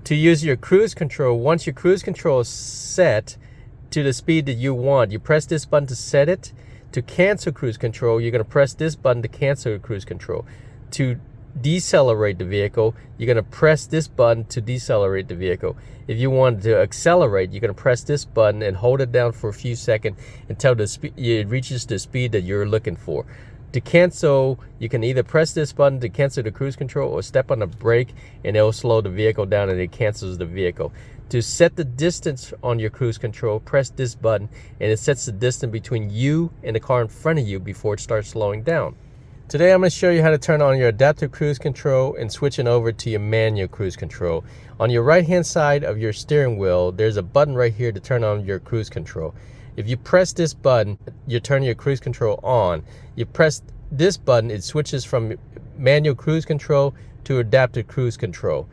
To use your cruise control, once your cruise control is set to the speed that you want, you press this button to set it. To cancel cruise control, you're going to press this button to cancel cruise control. To decelerate the vehicle, you're going to press this button to decelerate the vehicle. If you want to accelerate, you're going to press this button and hold it down for a few seconds until it reaches the speed that you're looking for. To cancel, you can either press this button to cancel the cruise control or step on the brake and it'll slow the vehicle down and it cancels the vehicle. To set the distance on your cruise control, press this button and it sets the distance between you and the car in front of you before it starts slowing down. Today I'm going to show you how to turn on your adaptive cruise control and switching over to your manual cruise control. On your right hand side of your steering wheel, there's a button right here to turn on your cruise control. If you press this button, you turn your cruise control on. You press this button, it switches from manual cruise control to adaptive cruise control.